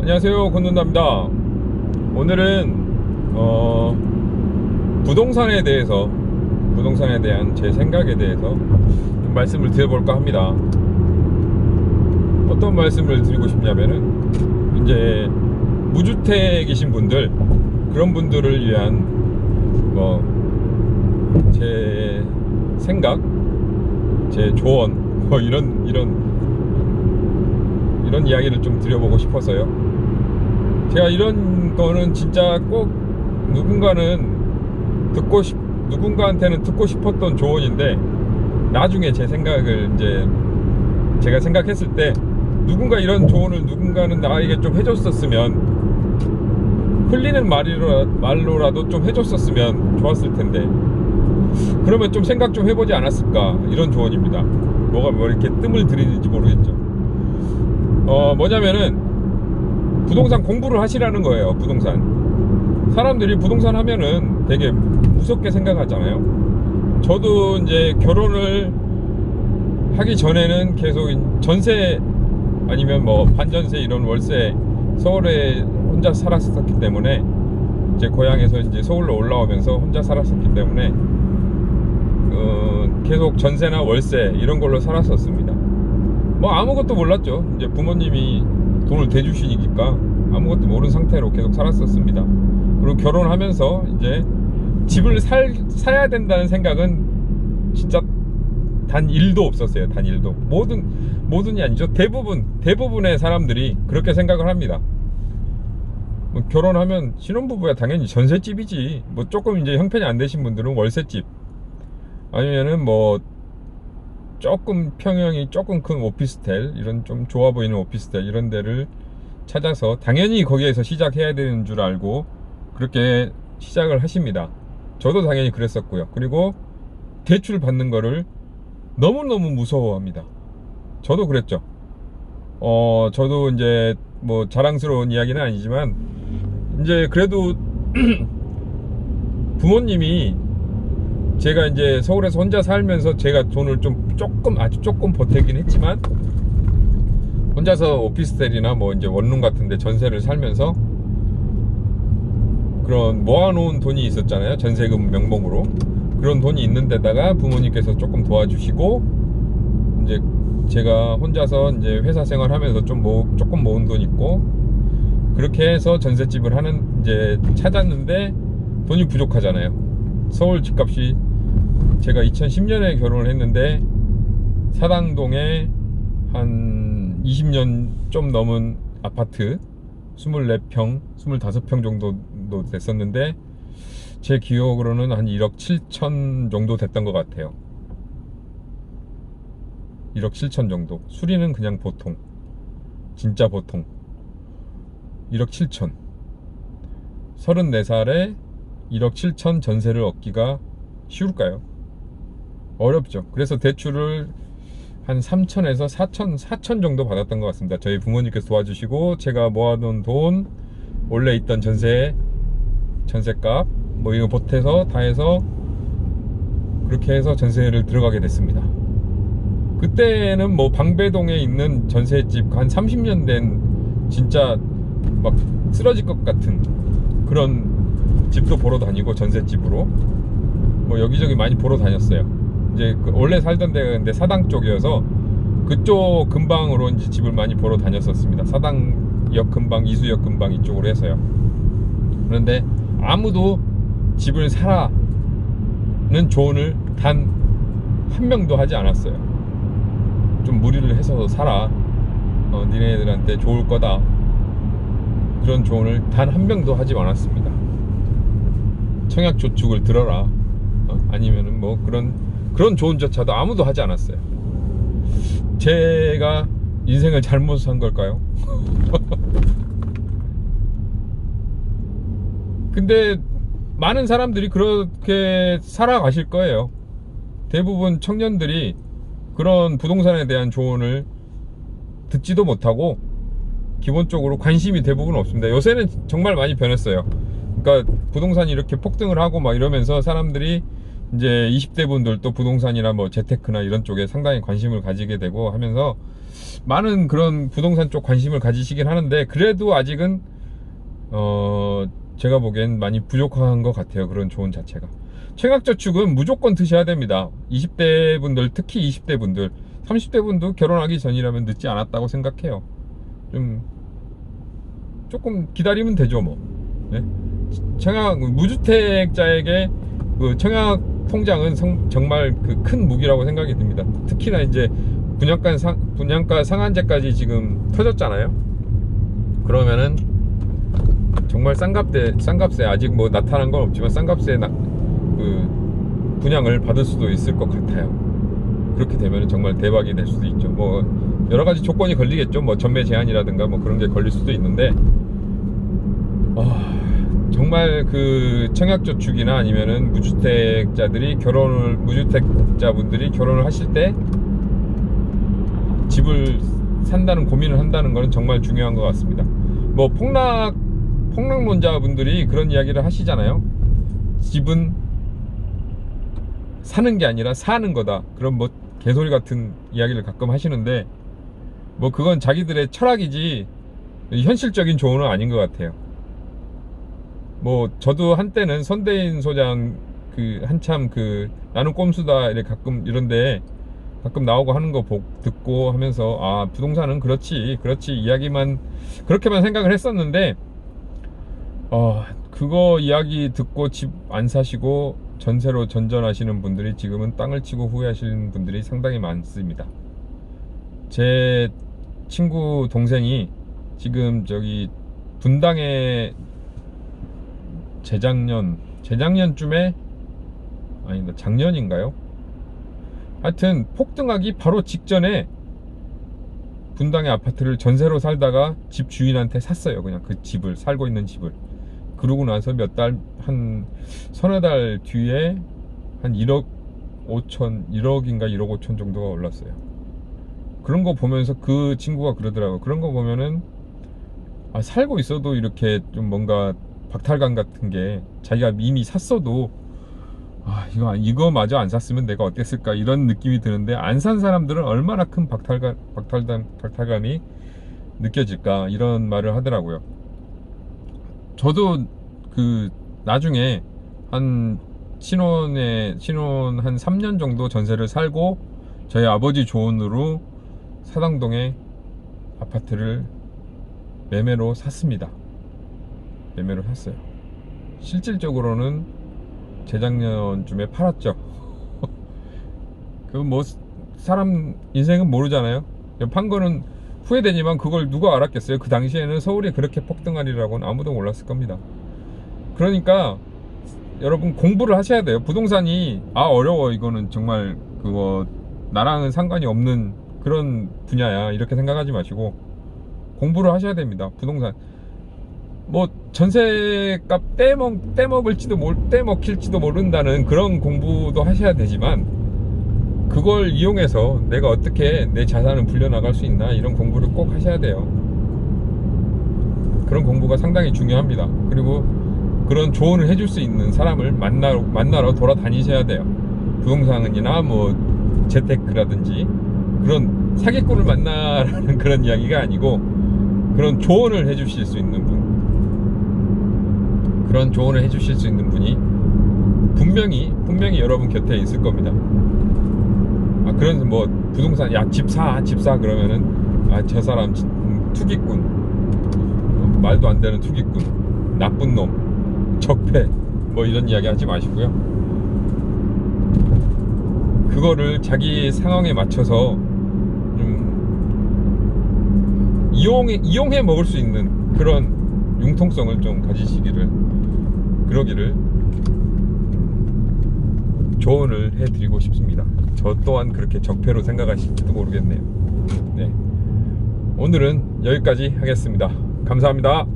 안녕하세요, 권눈답니다. 오늘은 부동산에 대한 제 생각에 대해서 좀 말씀을 드려볼까 합니다. 어떤 말씀을 드리고 싶냐면은, 이제 무주택이신 분들, 그런 분들을 위한 제 생각, 제 조언, 이런 이야기를 좀 드려보고 싶어서요. 제가 이런 거는 진짜 꼭 누군가한테는 듣고 싶었던 조언인데, 나중에 제 생각을 이제 제가 생각했을 때, 이런 조언을 누군가는 나에게 좀 해줬었으면, 흘리는 말로라도 좀 해줬었으면 좋았을 텐데, 그러면 좀 생각 좀 해보지 않았을까, 이런 조언입니다. 뭐 이렇게 뜸을 들이는지 모르겠죠. 뭐냐면은 부동산 공부를 하시라는 거예요. 부동산, 사람들이 부동산 하면은 되게 무섭게 생각하잖아요. 저도 이제 결혼을 하기 전에는 계속 전세 아니면 반전세, 이런 월세, 서울에 혼자 살았었기 때문에, 제 고향에서 이제 서울로 올라오면서 혼자 살았었기 때문에 계속 전세나 월세 이런 걸로 살았었습니다. 아무것도 몰랐죠. 이제 부모님이 돈을 대주시니까 아무것도 모르는 상태로 계속 살았었습니다. 그리고 결혼하면서 이제 집을 사야 된다는 생각은 진짜 단 1도 없었어요. 단 1도. 모든이 아니죠. 대부분의 사람들이 그렇게 생각을 합니다. 결혼하면 신혼부부야 당연히 전셋집이지. 조금 이제 형편이 안 되신 분들은 월세집, 아니면은 조금 평형이 조금 큰 오피스텔, 이런 좀 좋아 보이는 오피스텔, 이런 데를 찾아서 당연히 거기에서 시작해야 되는 줄 알고 그렇게 시작을 하십니다. 저도 당연히 그랬었고요. 그리고 대출 받는 거를 너무너무 무서워합니다. 저도 그랬죠. 저도 이제 자랑스러운 이야기는 아니지만, 이제 그래도 부모님이, 제가 이제 서울에서 혼자 살면서 제가 돈을 아주 조금 보태긴 했지만, 혼자서 오피스텔이나 이제 원룸 같은데 전세를 살면서 그런 모아놓은 돈이 있었잖아요. 전세금 명목으로. 그런 돈이 있는 데다가 부모님께서 조금 도와주시고, 이제 제가 혼자서 이제 회사 생활하면서 조금 모은 돈 있고, 그렇게 해서 전셋집을 이제 찾았는데 돈이 부족하잖아요. 서울 집값이, 제가 2010년에 결혼을 했는데 사당동에 한 20년 좀 넘은 아파트 24평, 25평 정도 됐었는데, 제 기억으로는 한 1억 7천 정도 됐던 것 같아요. 1억 7천 정도. 수리는 그냥 보통, 진짜 보통 1억 7천. 34살에 1억 7천 전세를 얻기가 쉬울까요? 어렵죠. 그래서 대출을 한 3천에서 4천 정도 받았던 것 같습니다. 저희 부모님께서 도와주시고, 제가 모아둔 돈, 원래 있던 전세값 이거 보태서 다 해서 그렇게 해서 전세를 들어가게 됐습니다. 그때는 방배동에 있는 전세집, 한 30년 된 진짜 쓰러질 것 같은 그런 집도 보러 다니고, 전세집으로 여기저기 많이 보러 다녔어요. 이제 원래 살던 데가 근데 사당 쪽이어서 그쪽 근방으로 이제 집을 많이 보러 다녔었습니다. 사당역 근방, 이수역 근방 이쪽으로 해서요. 그런데 아무도 집을 사라는 조언을 단 한 명도 하지 않았어요. 좀 무리를 해서 사라, 니네들한테 좋을 거다, 그런 조언을 단 한 명도 하지 않았습니다. 청약 저축을 들어라, 아니면은 그런 조언조차도 아무도 하지 않았어요. 제가 인생을 잘못 산 걸까요? 근데 많은 사람들이 그렇게 살아가실 거예요. 대부분 청년들이 그런 부동산에 대한 조언을 듣지도 못하고, 기본적으로 관심이 대부분 없습니다. 요새는 정말 많이 변했어요. 그러니까 부동산이 이렇게 폭등을 하고 이러면서 사람들이 이제 20대 분들도 부동산이나 재테크나 이런 쪽에 상당히 관심을 가지게 되고 하면서 많은 그런 부동산 쪽 관심을 가지시긴 하는데, 그래도 아직은 제가 보기엔 많이 부족한 것 같아요. 그런 조언 자체가. 청약저축은 무조건 드셔야 됩니다. 20대 분들, 특히 20대 분들, 30대 분도 결혼하기 전이라면 늦지 않았다고 생각해요. 조금 기다리면 되죠, 뭐. 네? 청약 무주택자에게 그 청약 통장은 정말 그 큰 무기라고 생각이 듭니다. 특히나 이제 분양가 상한제까지 지금 터졌잖아요. 그러면은 정말 싼값에 아직 뭐 나타난 건 없지만 싼값에 그 분양을 받을 수도 있을 것 같아요. 그렇게 되면 정말 대박이 될 수도 있죠. 뭐 여러 가지 조건이 걸리겠죠. 뭐 전매 제한이라든가 뭐 그런 게 걸릴 수도 있는데, 정말 그 청약저축이나 아니면은 무주택자분들이 결혼을 하실 때 집을 산다는 고민을 한다는 것은 정말 중요한 것 같습니다. 뭐 폭락론자분들이 그런 이야기를 하시잖아요. 집은 사는 게 아니라 사는 거다. 그런 뭐 개소리 같은 이야기를 가끔 하시는데, 뭐 그건 자기들의 철학이지 현실적인 조언은 아닌 것 같아요. 뭐 저도 한때는 선대인 소장 한참 나는 꼼수다 이렇게 가끔 이런데 가끔 나오고 하는 거 듣고 하면서, 부동산은 그렇지 이야기만 그렇게만 생각을 했었는데, 그거 이야기 듣고 집 안 사시고 전세로 전전하시는 분들이 지금은 땅을 치고 후회하시는 분들이 상당히 많습니다. 제 친구 동생이 지금 저기 분당에 재작년쯤에, 아니다, 작년인가요? 하여튼 폭등하기 바로 직전에 분당의 아파트를 전세로 살다가 집 주인한테 샀어요. 그냥 그 집을, 살고 있는 집을. 그러고 나서 한 서너 달 뒤에 한 1억인가 1억 5천 정도가 올랐어요. 그런 거 보면서 그 친구가 그러더라고요. 그런 거 보면은 살고 있어도 이렇게 좀 뭔가 박탈감 같은 게, 자기가 이미 샀어도 이거마저 안 샀으면 내가 어땠을까 이런 느낌이 드는데, 안 산 사람들은 얼마나 큰 박탈감이 느껴질까 이런 말을 하더라고요. 저도 나중에 신혼 한 3년 정도 전세를 살고 저희 아버지 조언으로 사당동에 아파트를 매매로 샀습니다. 매매로 샀어요. 실질적으로는 재작년쯤에 팔았죠. 뭐 사람 인생은 모르잖아요. 판 거는 후회되지만 그걸 누가 알았겠어요. 그 당시에는 서울이 그렇게 폭등하리라고는 아무도 몰랐을 겁니다. 그러니까 여러분 공부를 하셔야 돼요. 부동산이 어려워, 이거는 정말 나랑은 상관이 없는 그런 분야야, 이렇게 생각하지 마시고 공부를 하셔야 됩니다. 부동산 뭐 전세값 떼먹힐지도 모른다는 그런 공부도 하셔야 되지만, 그걸 이용해서 내가 어떻게 내 자산을 불려나갈 수 있나, 이런 공부를 꼭 하셔야 돼요. 그런 공부가 상당히 중요합니다. 그리고 그런 조언을 해줄 수 있는 사람을 만나러 돌아다니셔야 돼요. 부동산이나 뭐 재테크라든지 그런 사기꾼을 만나라는 그런 이야기가 아니고, 그런 조언을 해주실 수 있는 분, 그런 조언을 해주실 수 있는 분이 분명히 여러분 곁에 있을 겁니다. 그런 뭐 부동산 집 사 그러면은 저 사람 투기꾼, 말도 안 되는 투기꾼, 나쁜 놈, 적폐, 뭐 이런 이야기 하지 마시고요. 그거를 자기 상황에 맞춰서 좀 이용해 먹을 수 있는 그런 융통성을 좀 그러기를 조언을 해드리고 싶습니다. 저 또한 그렇게 적폐로 생각하실지도 모르겠네요. 네, 오늘은 여기까지 하겠습니다. 감사합니다.